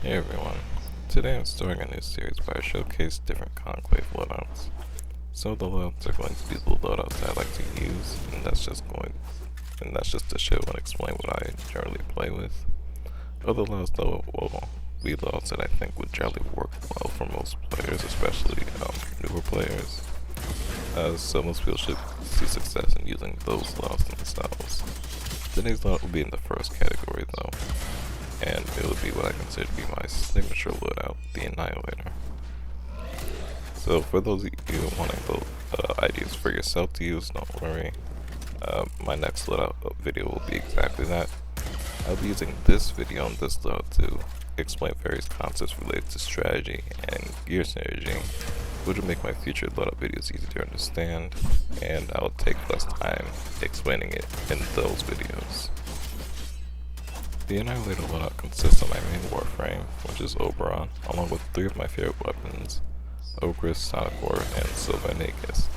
Hey everyone, today I'm starting a new series where I showcase different Conclave loadouts. Some of the loadouts are going to be the loadouts I like to use, and that's just to show and explain what I generally play with. Other loadouts though will be loadouts that I think would generally work well for most players, especially newer players. So most people should see success in using those loadouts themselves. Today's loadout will be in the first category though, and it would be what I consider to be my signature loadout, the Annihilator. So for those of you wanting both ideas for yourself to use, don't worry. My next loadout video will be exactly that. I'll be using this video and this loadout to explain various concepts related to strategy and gear synergy, which will make my future loadout videos easy to understand, and I'll take less time explaining it in those videos. The Annihilator Loadout consists of my main warframe, which is Oberon, along with 3 of my favorite weapons, Ogris, Sonicor, and Sylvanegus.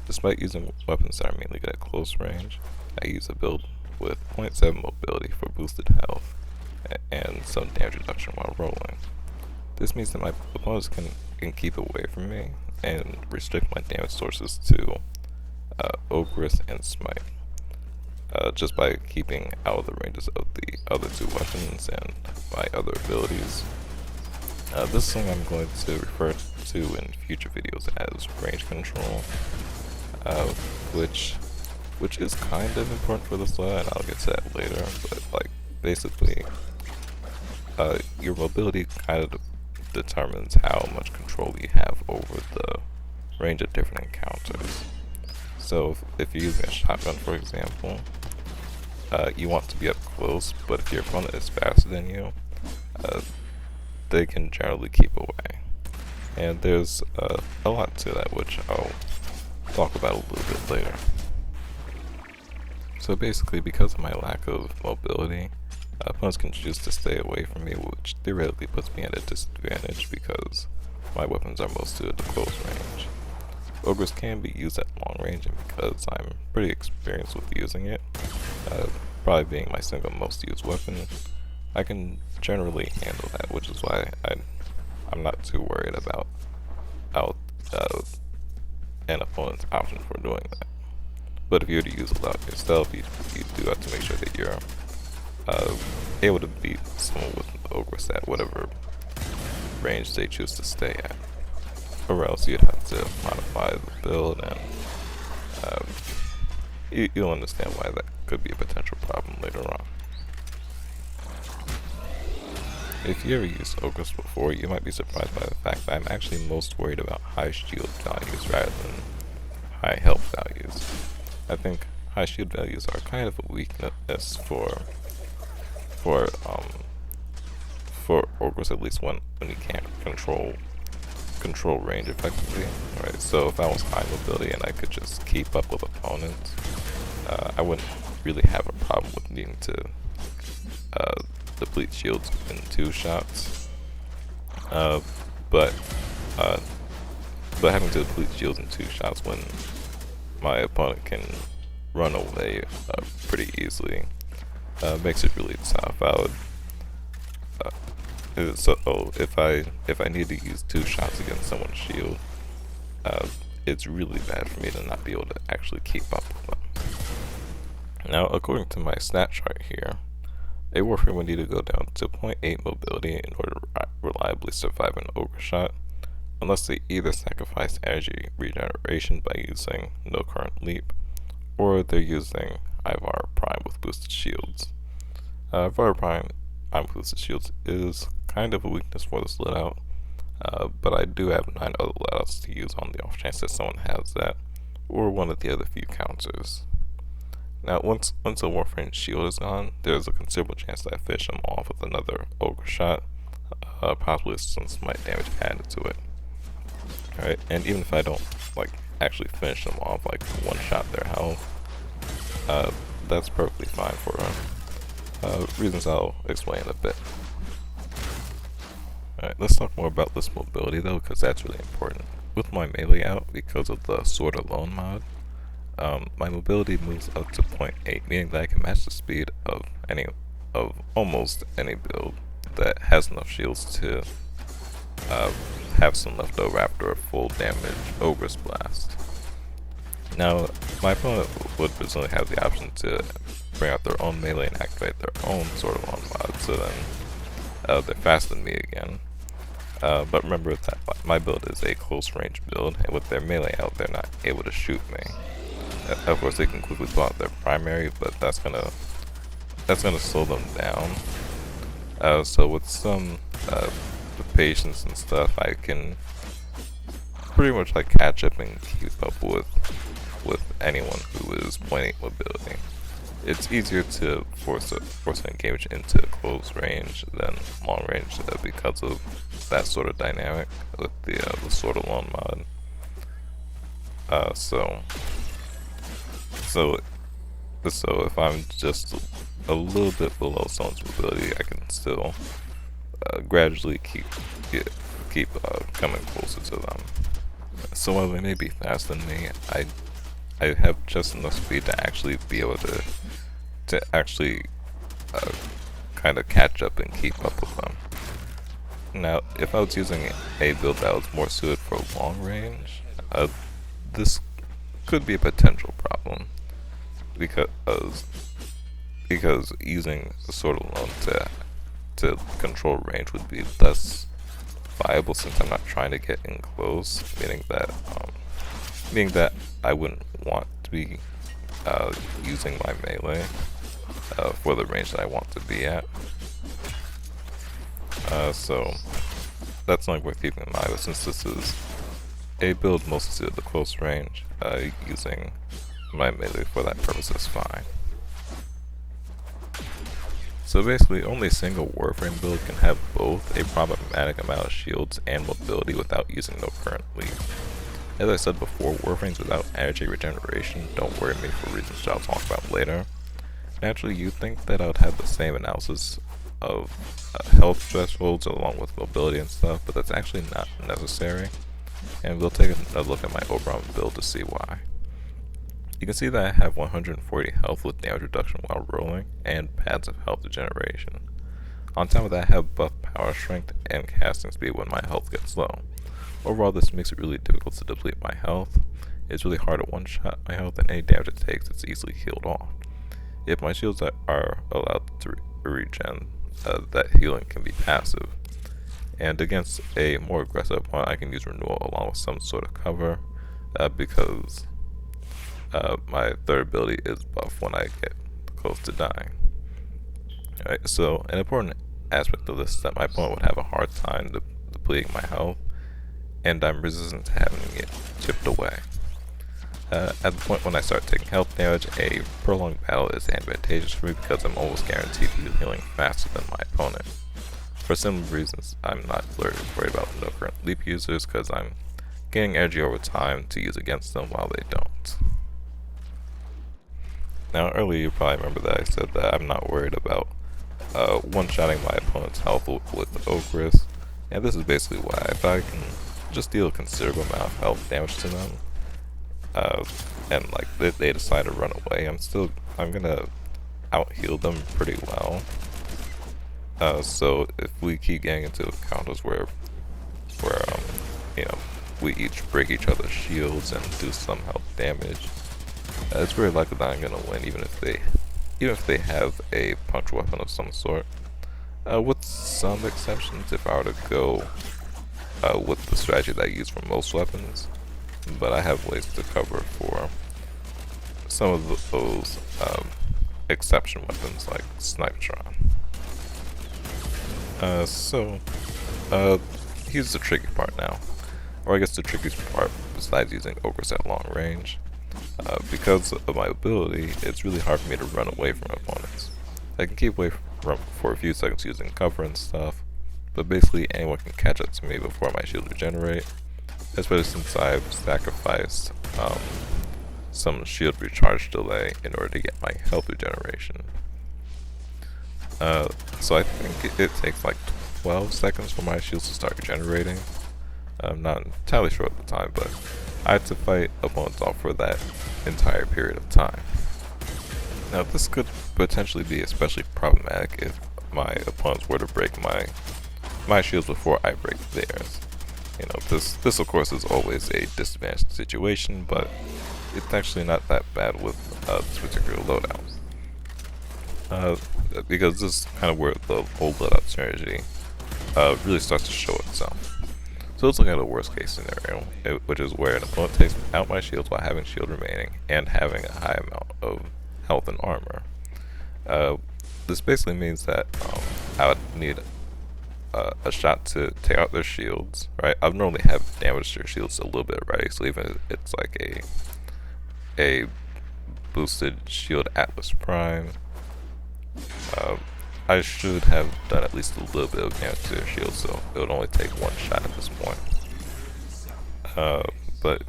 Despite using weapons that are mainly good at close range, I use a build with 0.7 mobility for boosted health, and some damage reduction while rolling. This means that my opponents can keep away from me, and restrict my damage sources to Ogris and Smite. Just by keeping out of the ranges of the other 2 weapons and my other abilities. This thing I'm going to refer to in future videos as range control, which is kind of important for this loadout, and I'll get to that later, but like basically your mobility kind of determines how much control you have over the range of different encounters. So if you're using a shotgun, for example, you want to be up close, but if your opponent is faster than you, they can generally keep away. And there's a lot to that, which I'll talk about a little bit later. So basically, because of my lack of mobility, opponents can choose to stay away from me, which theoretically puts me at a disadvantage because my weapons are most suited to close range. Ogres can be used at long range, and because I'm pretty experienced with using it, probably being my single most used weapon, I can generally handle that, which is why I'm not too worried about an opponent's option for doing that. But if you were to use a lot yourself, you do have to make sure that you're able to beat someone with an Ogres at whatever range they choose to stay at. Or else you'd have to modify the build, and you'll understand why that could be a potential problem later on. If you ever used Ogres before, you might be surprised by the fact that I'm actually most worried about high shield values rather than high health values. I think high shield values are kind of a weakness for Ogres, at least when you can't control range effectively, right? So if I was high mobility and I could just keep up with opponents, I wouldn't really have a problem with needing to deplete shields in 2 shots. But having to deplete shields in 2 shots when my opponent can run away pretty easily makes it really tough. I would if I need to use 2 shots against someone's shield, it's really bad for me to not be able to actually keep up with them. Now, according to my stat chart here, a warframe would need to go down to 0.8 mobility in order to reliably survive an ogre shot, unless they either sacrifice energy regeneration by using no current leap, or they're using Ivar Prime with boosted shields. Ivar Prime with boosted shields is kind of a weakness for this loadout, but I do have 9 other loadouts to use on the off chance that someone has that, or one of the other few counters. Now, once a warframe's shield is gone, there's a considerable chance that I finish him off with another ogre shot, possibly with some smite damage added to it. Alright, and even if I don't actually finish them off, one shot their health, that's perfectly fine for reasons I'll explain in a bit. Alright, let's talk more about this mobility though, because that's really important. With my melee out, because of the Sword Alone mod, my mobility moves up to 0.8, meaning that I can match the speed of almost any build that has enough shields to have some left over after a full damage Ogre's Blast. Now, my opponent would presumably have the option to bring out their own melee and activate their own Sword of Lawn mod, so then they're faster than me again. But remember that my build is a close range build, and with their melee out, they're not able to shoot me. Of course, they can quickly pull out their primary, but that's gonna slow them down. So with some patience and stuff, I can pretty much like catch up and keep up with anyone who is pointing mobility. It's easier to force an engagement into close range than long range because of that sort of dynamic with the Sword of Lawn mod. So if I'm just a little bit below someone's mobility, I can still gradually keep coming closer to them. So while they may be faster than me, I have just enough speed to actually be able to actually kind of catch up and keep up with them. Now, if I was using a build that was more suited for long range, this could be a potential problem because using Sword alone to control range would be less viable since I'm not trying to get in close, meaning that I wouldn't want to be using my melee for the range that I want to be at. So that's something worth keeping in mind, but since this is a build mostly suited to close range, using my melee for that purpose is fine. So basically, only a single Warframe build can have both a problematic amount of shields and mobility without using no current lead. As I said before, Warframes without energy regeneration don't worry me for reasons I'll talk about later. Naturally, you'd think that I would have the same analysis of health thresholds along with mobility and stuff, but that's actually not necessary, and we'll take another look at my overall build to see why. You can see that I have 140 health with damage reduction while rolling, and pads of health regeneration. On top of that, I have buff power strength and casting speed when my health gets low. Overall, this makes it really difficult to deplete my health. It's really hard to one-shot my health, and any damage it takes, it's easily healed off. If my shields are allowed to regen, that healing can be passive. And against a more aggressive opponent, I can use renewal along with some sort of cover, because my third ability is buffed when I get close to dying. Alright, so an important aspect of this is that my opponent would have a hard time depleting my health, and I'm resistant to having it chipped away. At the point when I start taking health damage, a prolonged battle is advantageous for me because I'm almost guaranteed to be healing faster than my opponent. For similar reasons, I'm not worried about no current leap users because I'm gaining energy over time to use against them while they don't. Now earlier you probably remember that I said that I'm not worried about one-shotting my opponent's health with Ogres, and this is basically why. If I can just deal a considerable amount of health damage to them, and like they decide to run away, I'm gonna out-heal them pretty well. So if we keep getting into encounters where we each break each other's shields and do some health damage, it's very likely that I'm gonna win, even if they have a punch weapon of some sort. With some exceptions, if I were to go with the strategy that I use for most weapons, but I have ways to cover for some of those exception weapons like Snipetron. Here's the tricky part now, or I guess the trickiest part besides using Ogres at long range. Because of my ability, it's really hard for me to run away from opponents. I can keep away for a few seconds using cover and stuff, but basically anyone can catch up to me before my shield regenerate, especially since I've sacrificed some shield recharge delay in order to get my health regeneration. So I think it takes like 12 seconds for my shields to start regenerating. I'm not entirely sure at the time, but I had to fight opponents off for that entire period of time. Now this could potentially be especially problematic if my opponents were to break my shields before I break theirs. You know, this of course is always a disadvantaged situation, but it's actually not that bad with this particular loadout. Because this is kind of where the whole loadout synergy really starts to show itself. So let's look at a worst case scenario, which is where an opponent takes out my shields while having shield remaining and having a high amount of health and armor. This basically means that I would need a shot to take out their shields, right? I would normally have damaged their shields a little bit already, so even if it's like a boosted shield Atlas Prime, I should have done at least a little bit of damage to their shield, so it would only take one shot at this point. But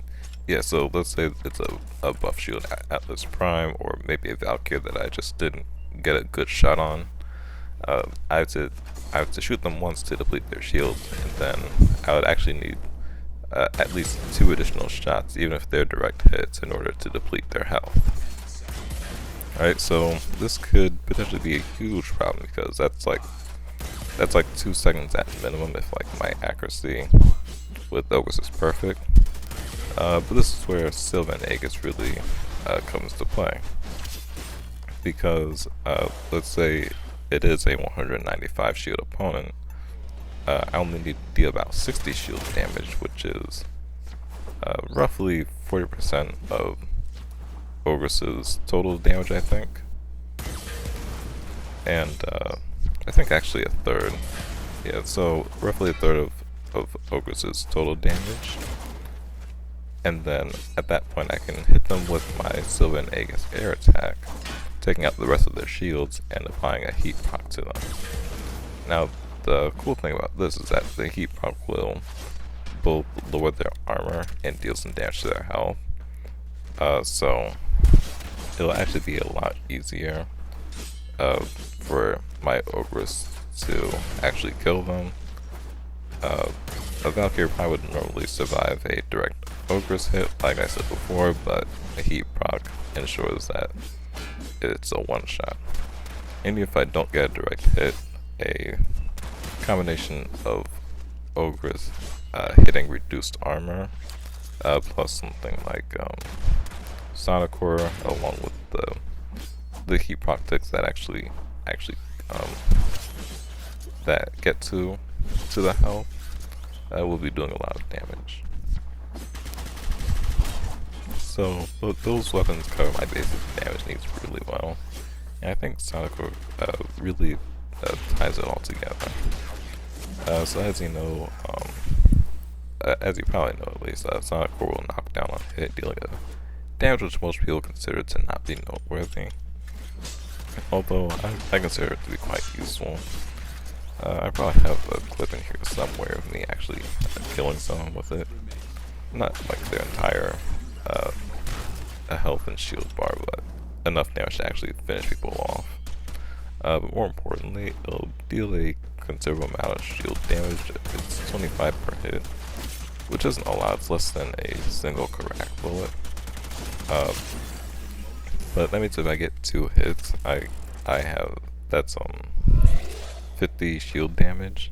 yeah, so let's say it's a buff shield Atlas Prime, or maybe a Valkyrie that I just didn't get a good shot on. I have to shoot them once to deplete their shield, and then I would actually need at least 2 additional shots, even if they're direct hits, in order to deplete their health. Alright, so this could potentially be a huge problem, because that's like 2 seconds at minimum if like my accuracy with Ogres is perfect. But this is where Sylvan and Aegis really comes to play, because let's say it is a 195 shield opponent. I only need to deal about 60 shield damage, which is roughly 40% of Ogre's total damage, I think. And I think actually a third. Yeah, so roughly a third of Ogre's total damage. And then at that point I can hit them with my Sylvan Aegis air attack, taking out the rest of their shields and applying a heat proc to them. Now the cool thing about this is that the heat proc will both lower their armor and deal some damage to their health. So it'll actually be a lot easier for my Ogres to actually kill them. A Valkyrie probably would normally survive a direct Ogres hit, like I said before, but a heat proc ensures that it's a one-shot. And if I don't get a direct hit, a combination of Ogres hitting reduced armor plus something like Sonic Core, along with the heat proc ticks that actually that get to the health, will be doing a lot of damage. So those weapons cover my basic damage needs really well, and I think Sonic Core really ties it all together. So as you know, as you probably know at least, Sonic Core will knock down on hit, dealing a damage which most people consider to not be noteworthy, although I consider it to be quite useful. I probably have a clip in here somewhere of me actually killing someone with it. Not like their entire health and shield bar, but enough damage to actually finish people off. But more importantly, it'll deal a considerable amount of shield damage. It's 25 per hit, which isn't a lot. It's less than a single correct bullet. But that means if I get 2 hits, I have that's 50 shield damage.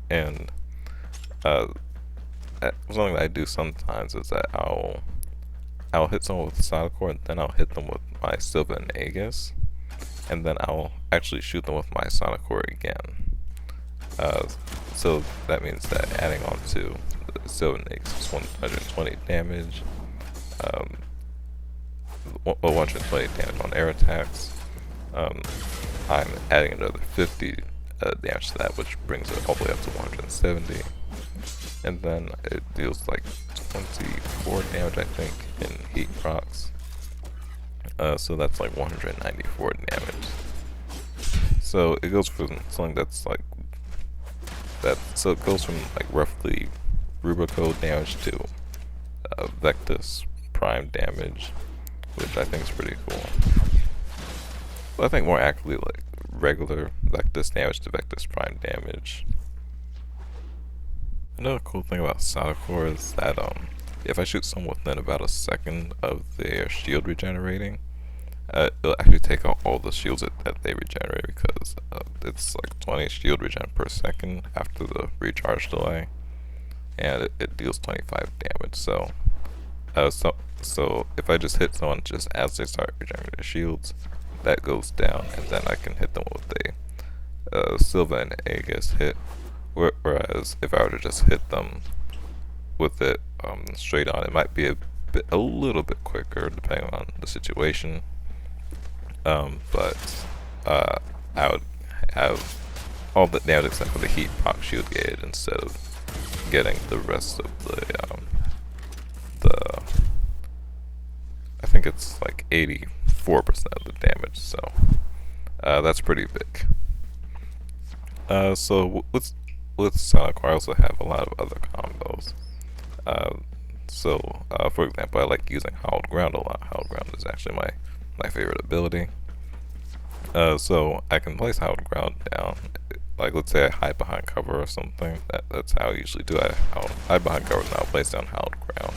And something that I do sometimes is that I'll hit someone with Sonic Core, and then I'll hit them with my Sylvan Aegis, and then I'll actually shoot them with my Sonic Core again. So that means that adding on to the Sylvan Aegis is 120 damage, 120 damage on air attacks. I'm adding another 50 damage to that, which brings it all the way up to 170. And then it deals like 24 damage, I think, in heat procs. So that's like 194 damage. So it goes from something that's like that. So it goes from like roughly Rubico damage to Vectus Prime damage, which I think is pretty cool. But I think more accurately, like regular Vectus damage to Vectus Prime damage. Another cool thing about Sonic Core is that if I shoot someone within about a second of their shield regenerating, it'll actually take out all the shields that they regenerate, because it's like 20 shield regen per second after the recharge delay, and it deals 25 damage. So if I just hit someone just as they start regenerating their shields, that goes down, and then I can hit them with a Silva and Aegis hit. Whereas if I were to just hit them with it straight on, it might be a little bit quicker depending on the situation. But I would have all the damage except for the heat proc shield gated instead of getting the rest of the I think it's like 84% of the damage, so that's pretty big. So with Sonic, I also have a lot of other combos. For example, I like using Howled Ground a lot. Howled Ground is actually my favorite ability. So I can place Howled Ground down. Like, let's say I hide behind cover or something. That's how I usually do it. I hide behind cover, and I'll place down Howled Ground.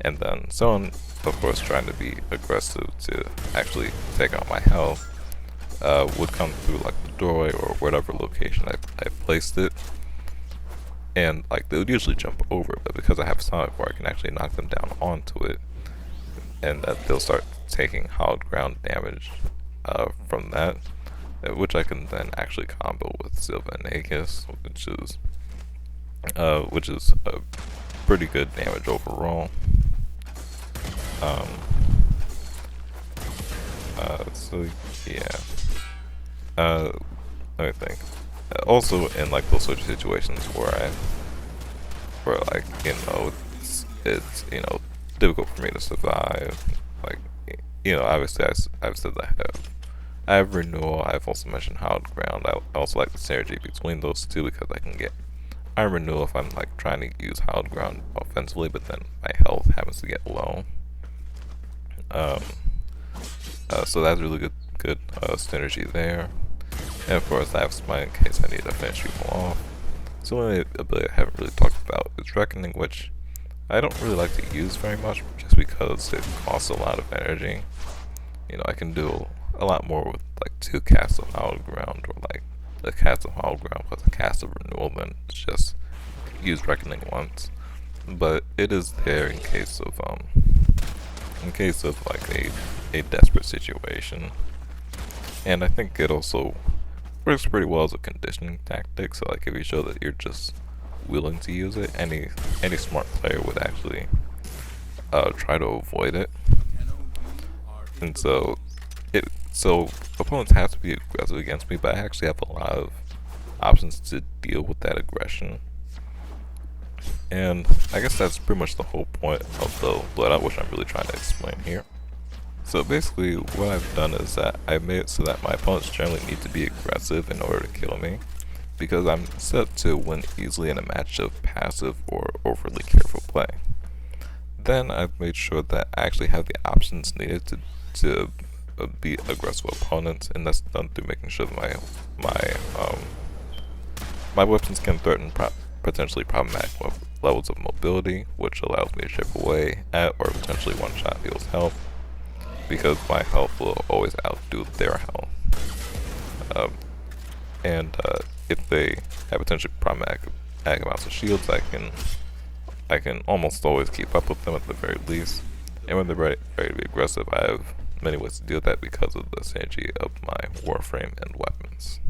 And then someone, of course, trying to be aggressive to actually take out my health would come through like the doorway or whatever location I placed it. And like they would usually jump over it, but because I have Sonic where I can actually knock them down onto it, and they'll start taking Howled Ground damage from that, which I can then actually combo with Silva and Aegis, which is a pretty good damage overall. So yeah. Let me think. Also, in like those sort of situations where like, you know, it's you know, difficult for me to survive. Like, you know, obviously I've said I have Renewal. I've also mentioned Howled Ground. I also like the synergy between those two because I can get Iron Renewal if I'm like trying to use Howled Ground offensively, but then my health happens to get low. So that's really good synergy there. And of course I have Smite in case I need to finish people off. So one ability I haven't really talked about is Reckoning, which I don't really like to use very much just because it costs a lot of energy. You know, I can do a lot more with like 2 casts of Howled Ground, or like a cast of Howled Ground plus a cast of Renewal than just use Reckoning once. But it is there in case of like a desperate situation. And I think it also works pretty well as a conditioning tactic, so like if you show that you're just willing to use it, any smart player would actually try to avoid it. And so opponents have to be aggressive against me, but I actually have a lot of options to deal with that aggression. And I guess that's pretty much the whole point of the loadout, which I'm really trying to explain here. So basically what I've done is that I made it so that my opponents generally need to be aggressive in order to kill me, because I'm set to win easily in a match of passive or overly careful play. Then I've made sure that I actually have the options needed to beat aggressive opponents, and that's done through making sure that my weapons can threaten potentially problematic levels of mobility, which allows me to chip away at or potentially one-shot people's health, because my health will always outdo their health. If they have potentially problematic amounts of shields, I can almost always keep up with them at the very least. And when they're ready to be aggressive, I have many ways to deal with that because of the synergy of my warframe and weapons.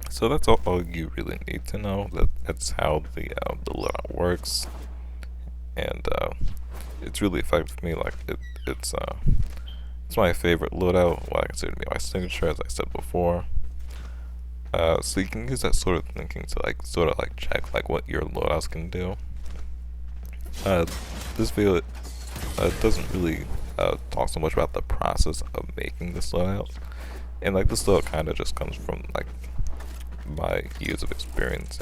So that's all you really need to know. That's how the loadout works, and it's really effective for me. Like it's my favorite loadout, what I consider to be my signature, as I said before. So you can use that sort of thinking to sort of check what your loadouts can do. This video doesn't really talk so much about the process of making this loadout, and this loadout kind of just comes from my years of experience,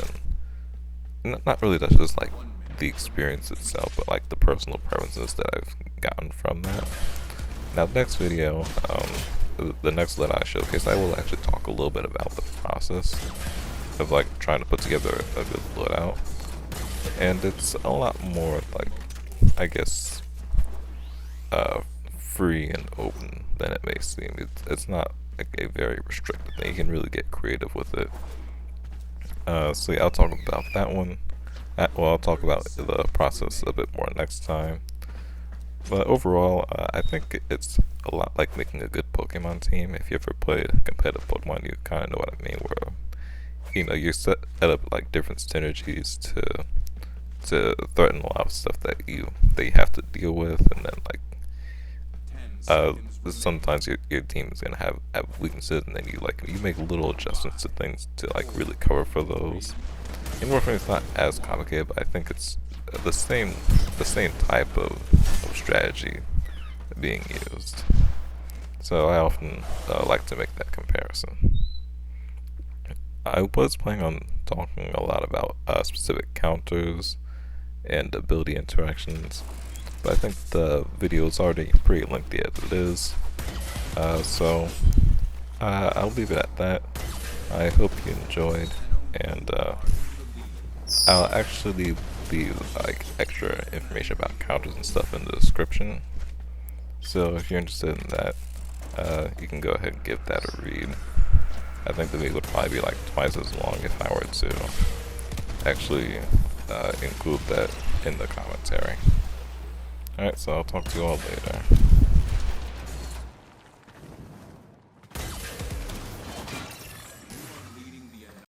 and not really that's just the experience itself, but the personal preferences that I've gotten from that. Now, the next video, the next loadout I showcase, I will actually talk a little bit about the process of trying to put together a good loadout, and it's a lot more I guess free and open than it may seem. It's not like a very restricted thing. You can really get creative with it. So yeah, I'll talk about that one. Well, I'll talk about the process a bit more next time. But overall, I think it's a lot like making a good Pokemon team. If you ever played competitive Pokemon, you kind of know what I mean. Where you set up like different synergies to threaten a lot of stuff that you have to deal with, and then like sometimes your team is gonna have weaknesses, and then you make little adjustments to things to like really cover for those. In Warframe, it's not as complicated, but I think it's the same type of strategy being used. So I often like to make that comparison. I was planning on talking a lot about specific counters and ability interactions, but I think the video is already pretty lengthy as it is. So I'll leave it at that. I hope you enjoyed, and I'll actually leave like extra information about counters and stuff in the description. So if you're interested in that, you can go ahead and give that a read. I think the video would probably be like twice as long if I were to actually include that in the commentary. Alright, so I'll talk to you all later.